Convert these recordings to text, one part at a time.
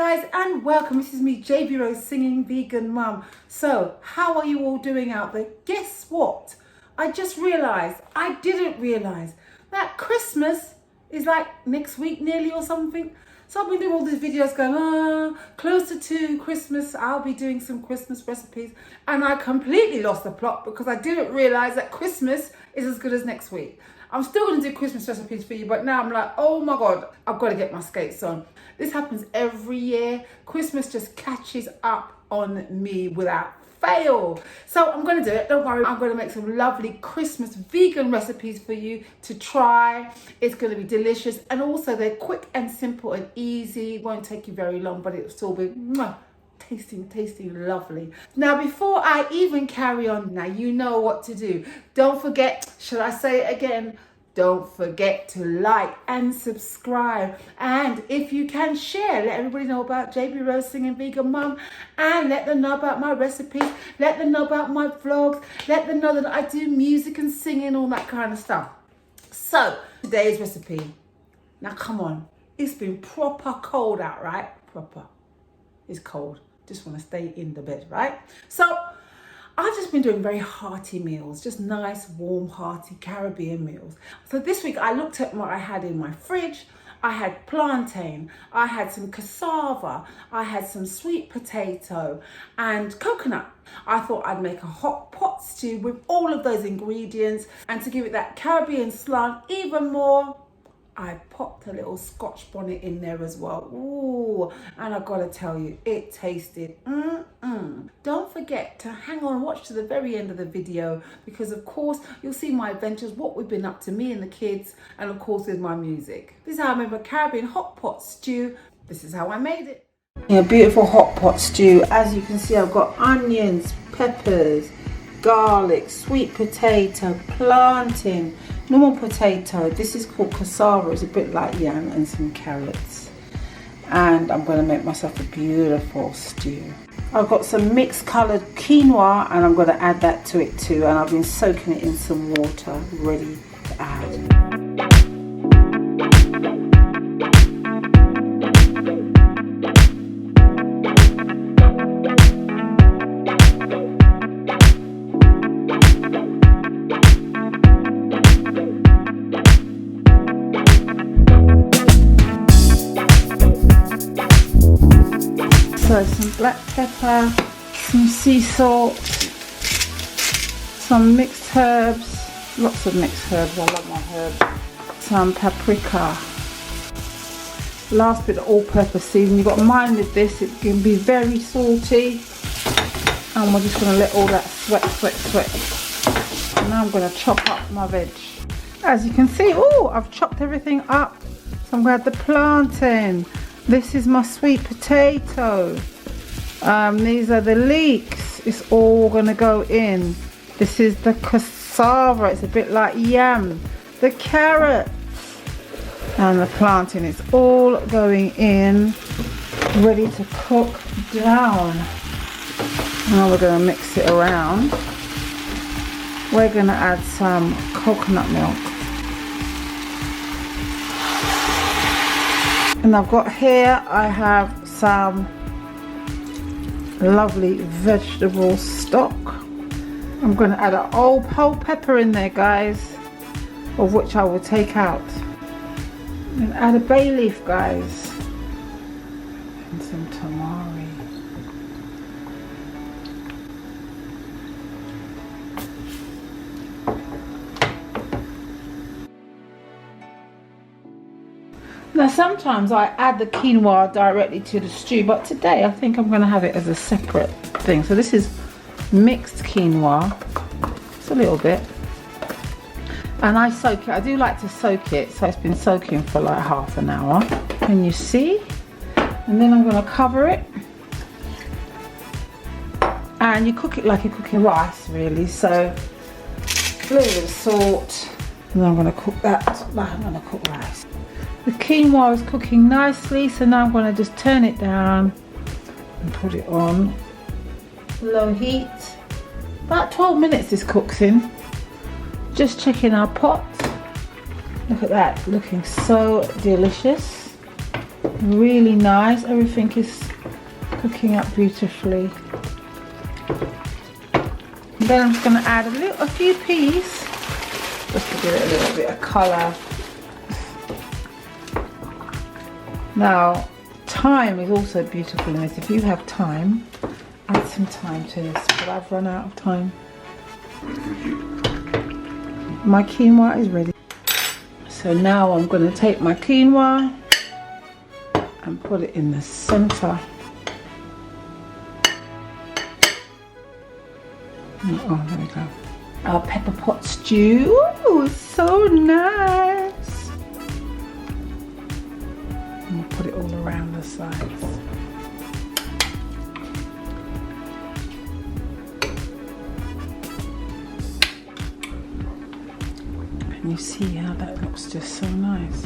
guys and welcome. This is me, JB Rose, singing vegan mum. So how are you all doing out there? Guess what? I just realized, I didn't realize that Christmas is like next week nearly or something. So I've been doing all these videos going, closer to Christmas, I'll be doing some Christmas recipes. And I completely lost the plot because I didn't realize that Christmas is as good as next week. I'm still going to do Christmas recipes for you, but now I'm like, oh my God, I've got to get my skates on. This happens every year. Christmas just catches up on me without fail. So I'm going to do it. Don't worry. I'm going to make some lovely Christmas vegan recipes for you to try. It's going to be delicious. And also they're quick and simple and easy. It won't take you very long, but it'll still be tasting lovely. Now, before I even carry on, now you know what to do. Don't forget, should I say it again? Don't forget to like and subscribe. And if you can, share. Let everybody know about JB Rose Singing Vegan Mum. And let them know about my recipes. Let them know about my vlogs. Let them know that I do music and singing, all that kind of stuff. So, today's recipe. Now, come on. It's been proper cold out, right? Proper. It's cold. Just want to stay in the bed, right? So, I've just been doing very hearty meals, just nice, warm, hearty Caribbean meals. So this week I looked at what I had in my fridge. I had plantain, I had some cassava, I had some sweet potato and coconut. I thought I'd make a hot pot stew with all of those ingredients, and to give it that Caribbean slant even more, I popped a little Scotch bonnet in there as well. Ooh, and I gotta tell you, it tasted Don't forget to hang on, watch to the very end of the video, because of course you'll see my adventures, what we've been up to, me and the kids, and of course with my music. This is how I made my Caribbean hot pot stew. This is how I made it. A beautiful hot pot stew. As you can see, I've got onions, peppers, garlic, sweet potato, plantain, normal potato. This is called cassava. It's a bit like yam, and some carrots. And I'm going to make myself a beautiful stew. I've got some mixed coloured quinoa and I'm going to add that to it too. And I've been soaking it in some water, ready to add. So some black pepper, some sea salt, some mixed herbs, lots of mixed herbs, I love my herbs, some paprika, last bit of all-purpose seasoning. You've got to mind with this, it can be very salty, and we're just going to let all that sweat. And now I'm going to chop up my veg. As you can see, I've chopped everything up. So I'm going to add the plantain. This is my sweet potato. These are the leeks. It's all going to go in. This is the cassava. It's a bit like yam. The carrots and the plantain. It's all going in, ready to cook down. Now we're going to mix it around. We're going to add some coconut milk. And I've got here, I have some lovely vegetable stock. I'm going to add a whole pepper in there, guys, of which I will take out. And add a bay leaf, guys, and some tamari. Now sometimes I add the quinoa directly to the stew, but today I think I'm going to have it as a separate thing. So this is mixed quinoa, just a little bit, and I soak it. I do like to soak it, so it's been soaking for like half an hour. Can you see? And then I'm going to cover it, and you cook it like you're cooking rice, really. So a little bit of salt, and then I'm going to cook that like I'm going to cook rice. The quinoa is cooking nicely, so now I'm going to just turn it down and put it on low heat. About 12 minutes this cooks in. Just checking our pot. Look at that, looking so delicious. Really nice. Everything is cooking up beautifully. And then I'm just going to add a few peas just to give it a little bit of colour. Now, thyme is also beautiful in this. If you have thyme, add some thyme to this, but I've run out of time. My quinoa is ready. So now I'm going to take my quinoa and put it in the centre. Oh, there we go. Our pepper pot stew. Oh, so nice. And we'll put it all around the sides. And you see how that looks just so nice.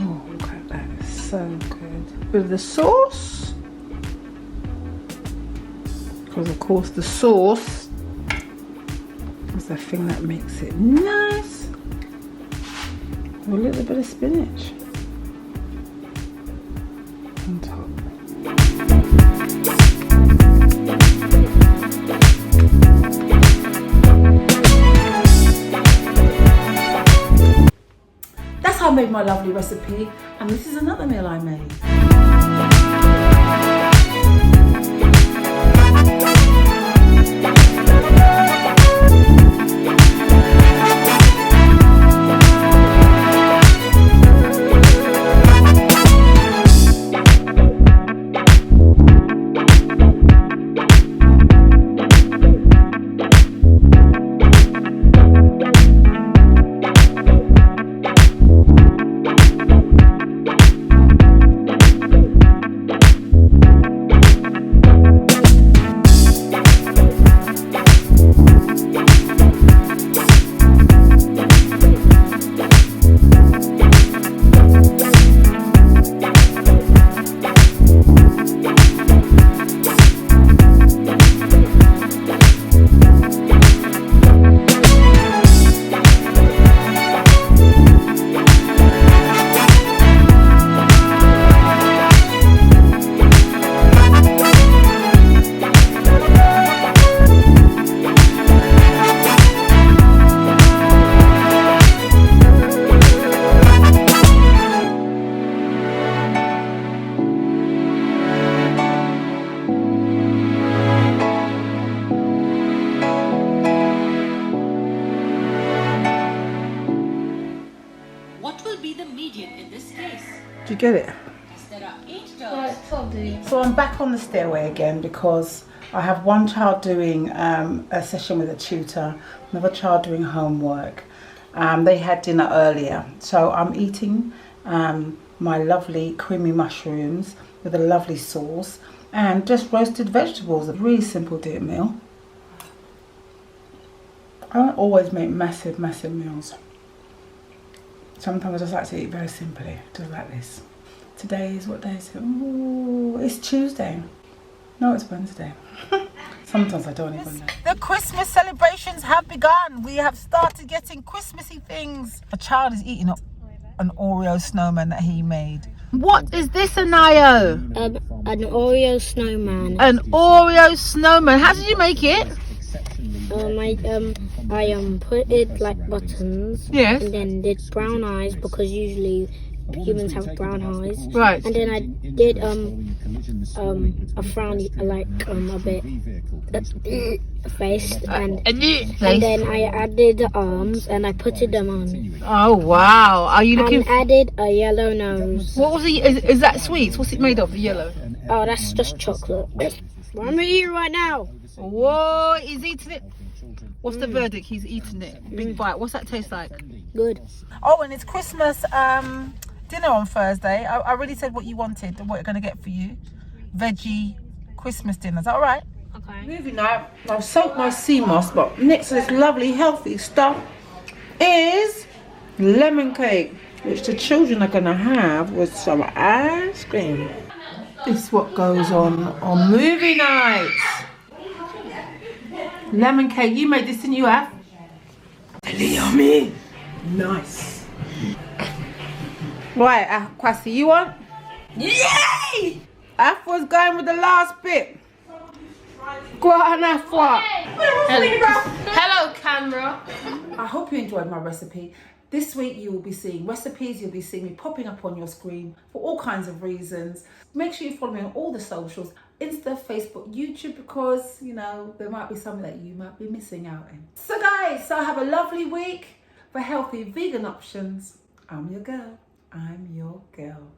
Oh, look at that. It's so good. With the sauce. Because of course the sauce is the thing that makes it nice. With a little bit of spinach on top. That's how I made my lovely recipe, and this is another meal I made. Did you get it? So I'm back on the stairway again because I have one child doing a session with a tutor, another child doing homework. They had dinner earlier, so I'm eating my lovely creamy mushrooms with a lovely sauce and just roasted vegetables. A really simple dinner meal. I don't always make massive meals. Sometimes I just like to eat very simply, just like this. Today is, what day is it? Ooh, it's Tuesday. No, it's Wednesday. Sometimes I don't even know. The Christmas celebrations have begun. We have started getting Christmassy things. A child is eating an Oreo snowman that he made. What is this, Anayo? An Oreo snowman. An Oreo snowman. How did you make it? I put it like buttons. Yes. And then did brown eyes because usually humans have brown eyes. Right. And then I did a frowny like a bit face and then I added the arms and I put them on. Oh wow! Are you looking? And added a yellow nose. What was it? Is that sweets? What's it made of? The yellow? Oh, that's just chocolate. What am I eating right now? Whoa! He's eating it. What's the verdict? He's eating it. Big bite. What's that taste like? Good. Oh, and it's Christmas dinner on Thursday. I already said what you wanted and what you're going to get for you. Veggie Christmas dinner. Is that all right? Okay. Moving now. I've soaked my sea moss, but next to this lovely healthy stuff is lemon cake, which the children are going to have with some ice cream. This is what goes on movie nights. Lemon cake. You made this, didn't you, Af? Yummy. Nice. Right, Kwasi, you want? Yay! Af was going with the last bit. Go on, Afwa. Hello, camera. I hope you enjoyed my recipe. This week you will be seeing recipes, you'll be seeing me popping up on your screen for all kinds of reasons. Make sure you follow me on all the socials, Insta, Facebook, YouTube, because, you know, there might be something that you might be missing out in. So guys, have a lovely week for healthy vegan options. I'm your girl. I'm your girl.